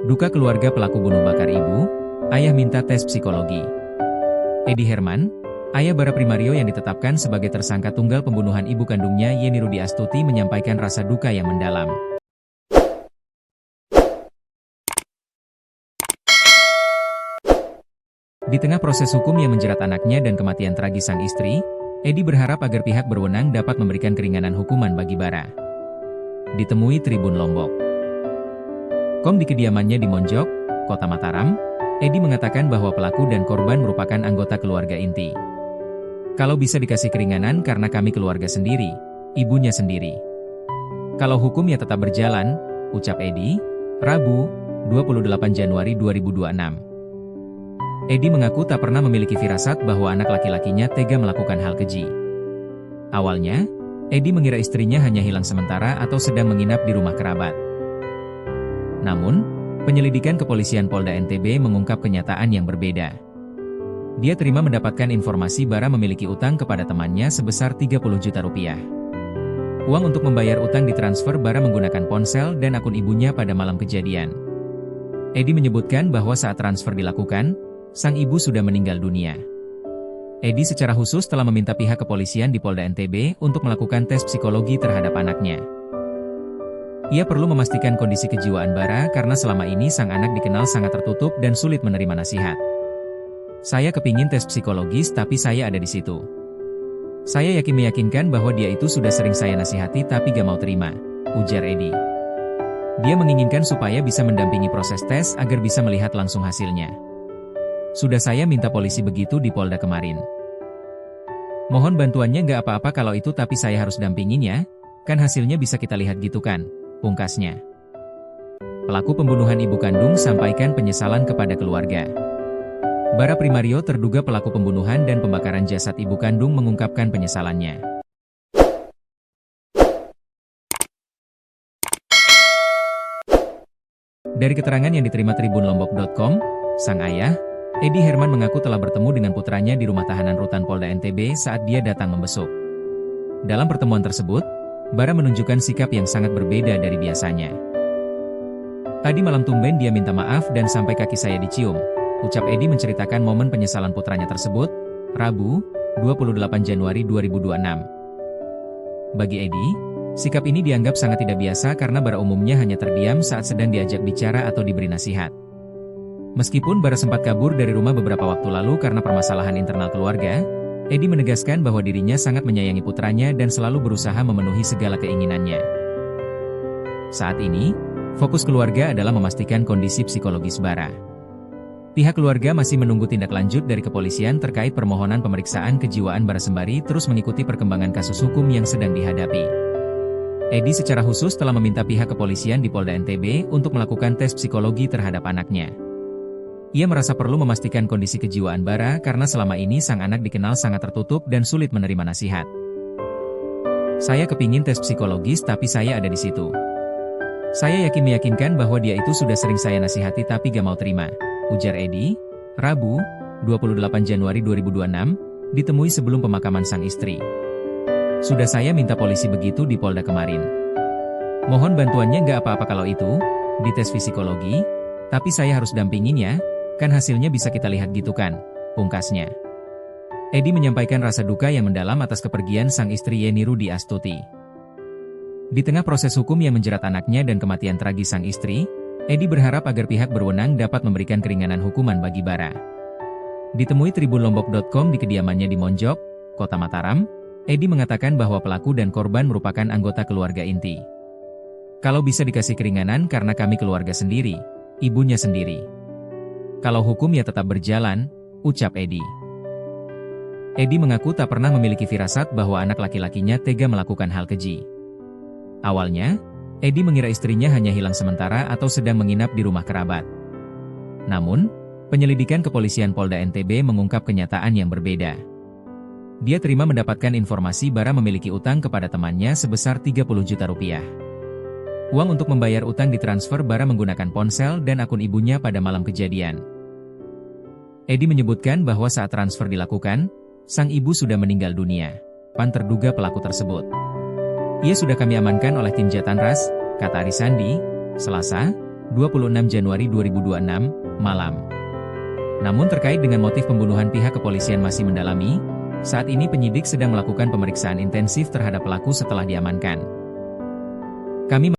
Duka keluarga pelaku bunuh bakar ibu, ayah minta tes psikologi. Edi Herman, ayah Bara Primario yang ditetapkan sebagai tersangka tunggal pembunuhan ibu kandungnya Yeni Rudi Astuti menyampaikan rasa duka yang mendalam. Di tengah proses hukum yang menjerat anaknya dan kematian tragis sang istri, Edi berharap agar pihak berwenang dapat memberikan keringanan hukuman bagi Bara. Ditemui Tribun Lombok. Di kediamannya di Monjok, Kota Mataram, Edi mengatakan bahwa pelaku dan korban merupakan anggota keluarga inti. Kalau bisa dikasih keringanan karena kami keluarga sendiri, ibunya sendiri. Kalau hukum ya tetap berjalan, ucap Edi, Rabu, 28 Januari 2026. Edi mengaku tak pernah memiliki firasat bahwa anak laki-lakinya tega melakukan hal keji. Awalnya, Edi mengira istrinya hanya hilang sementara atau sedang menginap di rumah kerabat. Namun, penyelidikan kepolisian Polda NTB mengungkap kenyataan yang berbeda. Dia terima mendapatkan informasi Bara memiliki utang kepada temannya sebesar 30 juta rupiah. Uang untuk membayar utang ditransfer Bara menggunakan ponsel dan akun ibunya pada malam kejadian. Edi menyebutkan bahwa saat transfer dilakukan, sang ibu sudah meninggal dunia. Edi secara khusus telah meminta pihak kepolisian di Polda NTB untuk melakukan tes psikologi terhadap anaknya. Ia perlu memastikan kondisi kejiwaan Bara karena selama ini sang anak dikenal sangat tertutup dan sulit menerima nasihat. Saya kepingin tes psikologis tapi saya ada di situ. Saya yakin meyakinkan bahwa dia itu sudah sering saya nasihati tapi gak mau terima, ujar Edi. Dia menginginkan supaya bisa mendampingi proses tes agar bisa melihat langsung hasilnya. Sudah saya minta polisi begitu di Polda kemarin. Mohon bantuannya gak apa-apa kalau itu tapi saya harus dampingin ya, kan hasilnya bisa kita lihat gitu kan, pungkasnya. Pelaku pembunuhan ibu kandung sampaikan penyesalan kepada keluarga. Bara Primario terduga pelaku pembunuhan dan pembakaran jasad ibu kandung mengungkapkan penyesalannya. Dari keterangan yang diterima tribunlombok.com, sang ayah, Edi Herman mengaku telah bertemu dengan putranya di rumah tahanan rutan Polda NTB saat dia datang membesuk. Dalam pertemuan tersebut, Bara menunjukkan sikap yang sangat berbeda dari biasanya. Tadi malam tumben dia minta maaf dan sampai kaki saya dicium, ucap Edi menceritakan momen penyesalan putranya tersebut, Rabu, 28 Januari 2026. Bagi Edi, sikap ini dianggap sangat tidak biasa karena Bara umumnya hanya terdiam saat sedang diajak bicara atau diberi nasihat. Meskipun Bara sempat kabur dari rumah beberapa waktu lalu karena permasalahan internal keluarga, Edi menegaskan bahwa dirinya sangat menyayangi putranya dan selalu berusaha memenuhi segala keinginannya. Saat ini, fokus keluarga adalah memastikan kondisi psikologis Bara. Pihak keluarga masih menunggu tindak lanjut dari kepolisian terkait permohonan pemeriksaan kejiwaan Bara sembari terus mengikuti perkembangan kasus hukum yang sedang dihadapi. Edi secara khusus telah meminta pihak kepolisian di Polda NTB untuk melakukan tes psikologi terhadap anaknya. Ia merasa perlu memastikan kondisi kejiwaan Bara karena selama ini sang anak dikenal sangat tertutup dan sulit menerima nasihat. Saya kepingin tes psikologis tapi saya ada di situ. Saya yakin meyakinkan bahwa dia itu sudah sering saya nasihati tapi gak mau terima, ujar Edi, Rabu, 28 Januari 2026, ditemui sebelum pemakaman sang istri. Sudah saya minta polisi begitu di Polda kemarin. Mohon bantuannya gak apa-apa kalau itu, dites psikologi, tapi saya harus dampingin ya, kan hasilnya bisa kita lihat gitu kan, pungkasnya. Edi menyampaikan rasa duka yang mendalam atas kepergian sang istri Yeni Rudi Astuti. Di tengah proses hukum yang menjerat anaknya dan kematian tragis sang istri, Edi berharap agar pihak berwenang dapat memberikan keringanan hukuman bagi Bara. Ditemui tribunlombok.com di kediamannya di Monjok, Kota Mataram, Edi mengatakan bahwa pelaku dan korban merupakan anggota keluarga inti. Kalau bisa dikasih keringanan karena kami keluarga sendiri, ibunya sendiri. Kalau hukum ya tetap berjalan, ucap Edi. Edi mengaku tak pernah memiliki firasat bahwa anak laki-lakinya tega melakukan hal keji. Awalnya, Edi mengira istrinya hanya hilang sementara atau sedang menginap di rumah kerabat. Namun, penyelidikan kepolisian Polda NTB mengungkap kenyataan yang berbeda. Dia terima mendapatkan informasi Bara memiliki utang kepada temannya sebesar 30 juta rupiah. Uang untuk membayar utang ditransfer Bara menggunakan ponsel dan akun ibunya pada malam kejadian. Edi menyebutkan bahwa saat transfer dilakukan, sang ibu sudah meninggal dunia. Terduga pelaku tersebut. Ia sudah kami amankan oleh tim Jatanras, kata Arisandi, Selasa, 26 Januari 2026, malam. Namun terkait dengan motif pembunuhan, pihak kepolisian masih mendalami. Saat ini penyidik sedang melakukan pemeriksaan intensif terhadap pelaku setelah diamankan. Kami